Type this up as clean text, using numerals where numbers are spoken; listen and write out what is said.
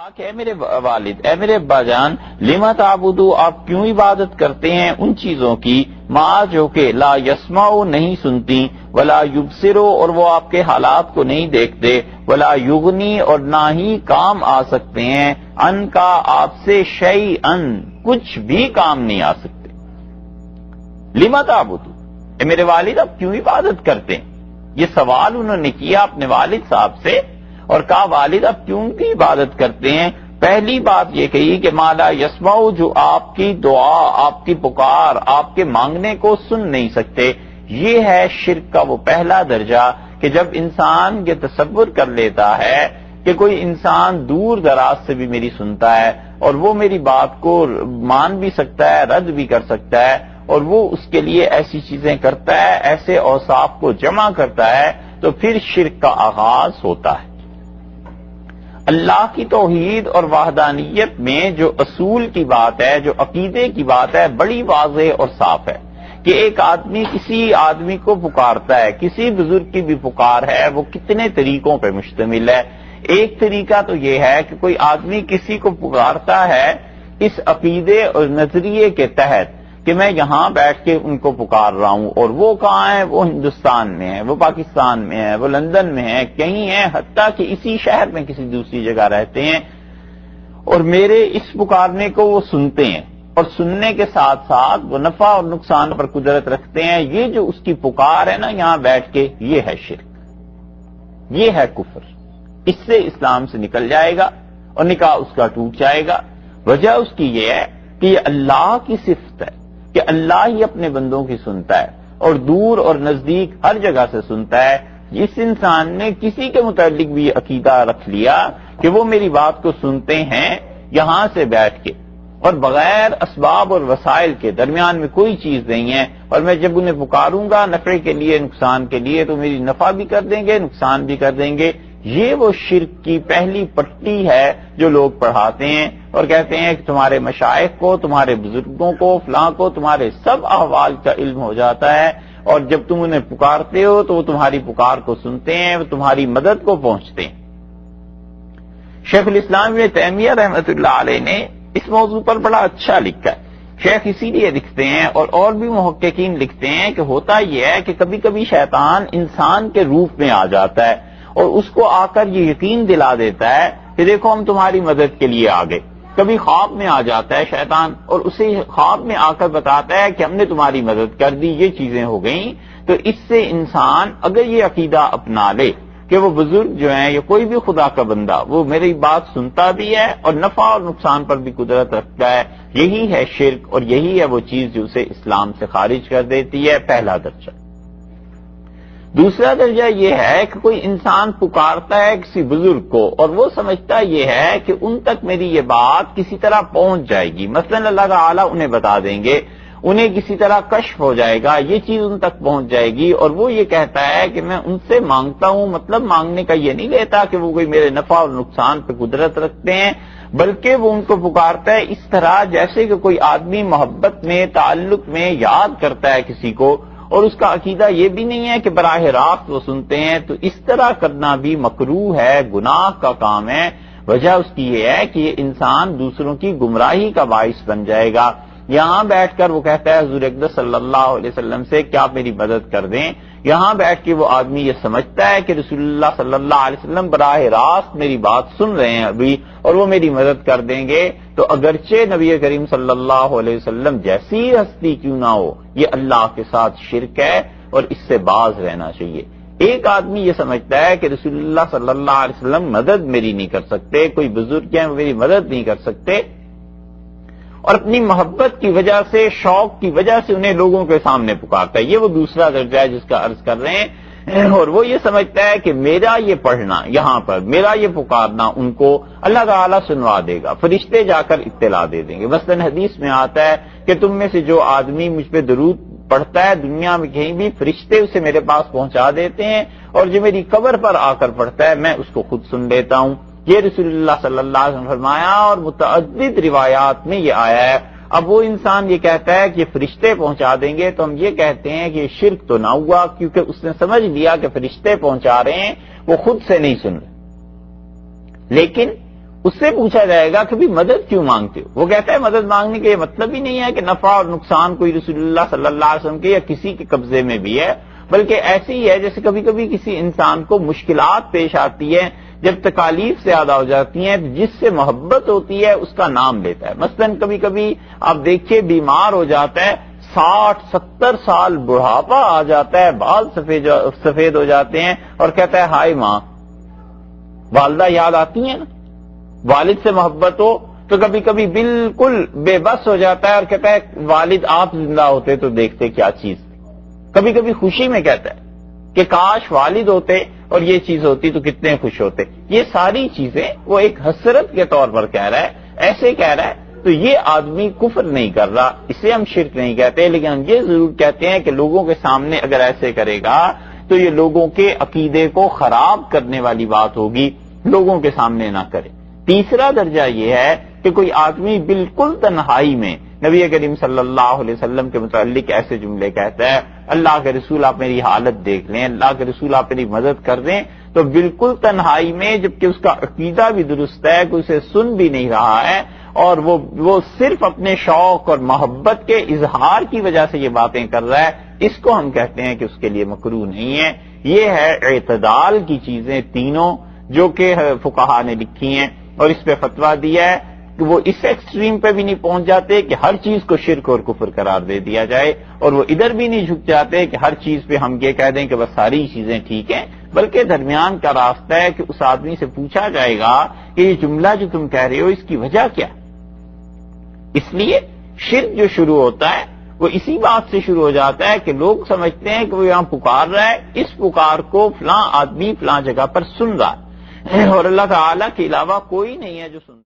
کہا کہ اے میرے والد، اے میرے ابا جان، لما تعبدو، آپ کیوں عبادت کرتے ہیں ان چیزوں کی، ما جو کہ لا یسمعو نہیں سنتی، ولا یبصرو اور وہ آپ کے حالات کو نہیں دیکھتے، ولا یغنی اور نہ ہی کام آ سکتے ہیں، ان کا آپ سے شیئن کچھ بھی کام نہیں آ سکتے۔ لما تعبدو، اے میرے والد آپ کیوں عبادت کرتے ہیں؟ یہ سوال انہوں نے کیا اپنے والد صاحب سے اور کہا والد آپ کیوں کی عبادت کرتے ہیں؟ پہلی بات یہ کہی کہ مالا یسمعو، جو آپ کی دعا، آپ کی پکار، آپ کے مانگنے کو سن نہیں سکتے۔ یہ ہے شرک کا وہ پہلا درجہ کہ جب انسان یہ تصور کر لیتا ہے کہ کوئی انسان دور دراز سے بھی میری سنتا ہے اور وہ میری بات کو مان بھی سکتا ہے، رد بھی کر سکتا ہے، اور وہ اس کے لیے ایسی چیزیں کرتا ہے، ایسے اوصاف کو جمع کرتا ہے، تو پھر شرک کا آغاز ہوتا ہے۔ اللہ کی توحید اور وحدانیت میں جو اصول کی بات ہے، جو عقیدے کی بات ہے، بڑی واضح اور صاف ہے کہ ایک آدمی کسی آدمی کو پکارتا ہے، کسی بزرگ کی بھی پکار ہے، وہ کتنے طریقوں پہ مشتمل ہے۔ ایک طریقہ تو یہ ہے کہ کوئی آدمی کسی کو پکارتا ہے اس عقیدے اور نظریے کے تحت کہ میں یہاں بیٹھ کے ان کو پکار رہا ہوں، اور وہ کہاں ہے؟ وہ ہندوستان میں ہے، وہ پاکستان میں ہے، وہ لندن میں ہے، کہیں ہے، حتیٰ کہ اسی شہر میں کسی دوسری جگہ رہتے ہیں، اور میرے اس پکارنے کو وہ سنتے ہیں، اور سننے کے ساتھ ساتھ وہ نفع اور نقصان پر قدرت رکھتے ہیں۔ یہ جو اس کی پکار ہے نا یہاں بیٹھ کے، یہ ہے شرک، یہ ہے کفر۔ اس سے اسلام سے نکل جائے گا اور نکاح اس کا ٹوٹ جائے گا۔ وجہ اس کی یہ ہے کہ یہ اللہ کی صفت ہے کہ اللہ ہی اپنے بندوں کی سنتا ہے، اور دور اور نزدیک ہر جگہ سے سنتا ہے۔ جس انسان نے کسی کے متعلق بھی یہ عقیدہ رکھ لیا کہ وہ میری بات کو سنتے ہیں یہاں سے بیٹھ کے اور بغیر اسباب اور وسائل کے، درمیان میں کوئی چیز نہیں ہے، اور میں جب انہیں پکاروں گا نفع کے لیے، نقصان کے لیے، تو میری نفع بھی کر دیں گے، نقصان بھی کر دیں گے، یہ وہ شرک کی پہلی پٹی ہے جو لوگ پڑھاتے ہیں اور کہتے ہیں کہ تمہارے مشائخ کو، تمہارے بزرگوں کو، فلاں کو تمہارے سب احوال کا علم ہو جاتا ہے، اور جب تم انہیں پکارتے ہو تو وہ تمہاری پکار کو سنتے ہیں، وہ تمہاری مدد کو پہنچتے ہیں۔ شیخ الاسلام ابن تیمیہ رحمۃ اللہ علیہ نے اس موضوع پر بڑا اچھا لکھا ہے۔ شیخ اسی لیے لکھتے ہیں اور بھی محققین لکھتے ہیں کہ ہوتا یہ ہے کہ کبھی کبھی شیطان انسان کے روپ میں آ جاتا ہے اور اس کو آ کر یہ یقین دلا دیتا ہے کہ دیکھو ہم تمہاری مدد کے لیے آ گئے۔ کبھی خواب میں آ جاتا ہے شیطان اور اسے خواب میں آ کر بتاتا ہے کہ ہم نے تمہاری مدد کر دی، یہ چیزیں ہو گئیں۔ تو اس سے انسان اگر یہ عقیدہ اپنا لے کہ وہ بزرگ جو ہیں یا کوئی بھی خدا کا بندہ وہ میری بات سنتا بھی ہے اور نفع اور نقصان پر بھی قدرت رکھتا ہے، یہی ہے شرک، اور یہی ہے وہ چیز جو اسے اسلام سے خارج کر دیتی ہے، پہلا درجہ۔ دوسرا درجہ یہ ہے کہ کوئی انسان پکارتا ہے کسی بزرگ کو اور وہ سمجھتا یہ ہے کہ ان تک میری یہ بات کسی طرح پہنچ جائے گی، مثلا اللہ تعالیٰ انہیں بتا دیں گے، انہیں کسی طرح کشف ہو جائے گا، یہ چیز ان تک پہنچ جائے گی، اور وہ یہ کہتا ہے کہ میں ان سے مانگتا ہوں۔ مطلب مانگنے کا یہ نہیں لیتا کہ وہ کوئی میرے نفع اور نقصان پہ قدرت رکھتے ہیں، بلکہ وہ ان کو پکارتا ہے اس طرح جیسے کہ کوئی آدمی محبت میں، تعلق میں یاد کرتا ہے کسی کو، اور اس کا عقیدہ یہ بھی نہیں ہے کہ براہ راست وہ سنتے ہیں۔ تو اس طرح کرنا بھی مکروہ ہے، گناہ کا کام ہے۔ وجہ اس کی یہ ہے کہ یہ انسان دوسروں کی گمراہی کا باعث بن جائے گا۔ یہاں بیٹھ کر وہ کہتا ہے حضور اقدس صلی اللہ علیہ وسلم سے کیا آپ میری مدد کر دیں، یہاں بیٹھ کے وہ آدمی یہ سمجھتا ہے کہ رسول اللہ صلی اللہ علیہ وسلم براہ راست میری بات سن رہے ہیں ابھی اور وہ میری مدد کر دیں گے، تو اگرچہ نبی کریم صلی اللہ علیہ وسلم جیسی ہستی کیوں نہ ہو، یہ اللہ کے ساتھ شرک ہے اور اس سے باز رہنا چاہیے۔ ایک آدمی یہ سمجھتا ہے کہ رسول اللہ صلی اللہ علیہ وسلم مدد میری نہیں کر سکتے، کوئی بزرگ ہیں وہ میری مدد نہیں کر سکتے، اور اپنی محبت کی وجہ سے، شوق کی وجہ سے انہیں لوگوں کے سامنے پکارتا ہے۔ یہ وہ دوسرا درجہ ہے جس کا عرض کر رہے ہیں، اور وہ یہ سمجھتا ہے کہ میرا یہ پڑھنا یہاں پر، میرا یہ پکارنا ان کو اللہ تعالیٰ سنوا دے گا، فرشتے جا کر اطلاع دے دیں گے۔ مثلا حدیث میں آتا ہے کہ تم میں سے جو آدمی مجھ پہ درود پڑھتا ہے دنیا میں کہیں بھی، فرشتے اسے میرے پاس پہنچا دیتے ہیں، اور جو میری قبر پر آ کر پڑھتا ہے میں اس کو خود سن لیتا ہوں۔ یہ رسول اللہ صلی اللہ علیہ وسلم فرمایا، اور متعدد روایات میں یہ آیا ہے۔ اب وہ انسان یہ کہتا ہے کہ یہ فرشتے پہنچا دیں گے، تو ہم یہ کہتے ہیں کہ یہ شرک تو نہ ہوا، کیونکہ اس نے سمجھ لیا کہ فرشتے پہنچا رہے ہیں، وہ خود سے نہیں سن رہے۔ لیکن اس سے پوچھا جائے گا کہ بھی مدد کیوں مانگتے ہو؟ وہ کہتا ہے مدد مانگنے کا یہ مطلب ہی نہیں ہے کہ نفع اور نقصان کوئی رسول اللہ صلی اللہ علیہ وسلم کے یا کسی کے قبضے میں بھی ہے، بلکہ ایسے ہی ہے جیسے کبھی کبھی کسی انسان کو مشکلات پیش آتی ہے، جب تکالیف زیادہ ہو جاتی ہیں، جس سے محبت ہوتی ہے اس کا نام لیتا ہے۔ مثلا کبھی کبھی آپ دیکھیے بیمار ہو جاتا ہے، 60-70 سال بڑھاپا آ جاتا ہے، بال سفید ہو جاتے ہیں، اور کہتا ہے ہائے ماں، والدہ یاد آتی ہیں نا، والد سے محبت ہو تو کبھی کبھی بالکل بے بس ہو جاتا ہے اور کہتا ہے والد آپ زندہ ہوتے تو دیکھتے کیا چیز تھی۔ کبھی کبھی خوشی میں کہتا ہے کہ کاش والد ہوتے اور یہ چیز ہوتی تو کتنے خوش ہوتے۔ یہ ساری چیزیں وہ ایک حسرت کے طور پر کہہ رہا ہے، ایسے کہہ رہا ہے تو یہ آدمی کفر نہیں کر رہا، اسے ہم شرک نہیں کہتے، لیکن ہم یہ ضرور کہتے ہیں کہ لوگوں کے سامنے اگر ایسے کرے گا تو یہ لوگوں کے عقیدے کو خراب کرنے والی بات ہوگی، لوگوں کے سامنے نہ کرے۔ تیسرا درجہ یہ ہے کہ کوئی آدمی بالکل تنہائی میں نبی کریم صلی اللہ علیہ وسلم کے متعلق ایسے جملے کہتا ہے، اللہ کے رسول آپ میری حالت دیکھ لیں، اللہ کے رسول آپ میری مدد کر دیں، تو بالکل تنہائی میں جبکہ اس کا عقیدہ بھی درست ہے، کوئی اسے سن بھی نہیں رہا ہے، اور وہ صرف اپنے شوق اور محبت کے اظہار کی وجہ سے یہ باتیں کر رہا ہے، اس کو ہم کہتے ہیں کہ اس کے لیے مکروہ نہیں ہے۔ یہ ہے اعتدال کی چیزیں تینوں جو کہ فقہا نے لکھی ہیں، اور اس پہ فتویٰ دیا ہے کہ وہ اس ایکسٹریم پہ بھی نہیں پہنچ جاتے کہ ہر چیز کو شرک اور کفر قرار دے دیا جائے، اور وہ ادھر بھی نہیں جھک جاتے کہ ہر چیز پہ ہم یہ کہہ دیں کہ بس ساری چیزیں ٹھیک ہیں، بلکہ درمیان کا راستہ ہے کہ اس آدمی سے پوچھا جائے گا کہ یہ جملہ جو تم کہہ رہے ہو اس کی وجہ کیا؟ اس لیے شرک جو شروع ہوتا ہے وہ اسی بات سے شروع ہو جاتا ہے کہ لوگ سمجھتے ہیں کہ وہ یہاں پکار رہا ہے، اس پکار کو فلاں آدمی فلاں جگہ پر سن رہا ہے، اور اللہ تعالیٰ کے علاوہ کوئی نہیں ہے جو سن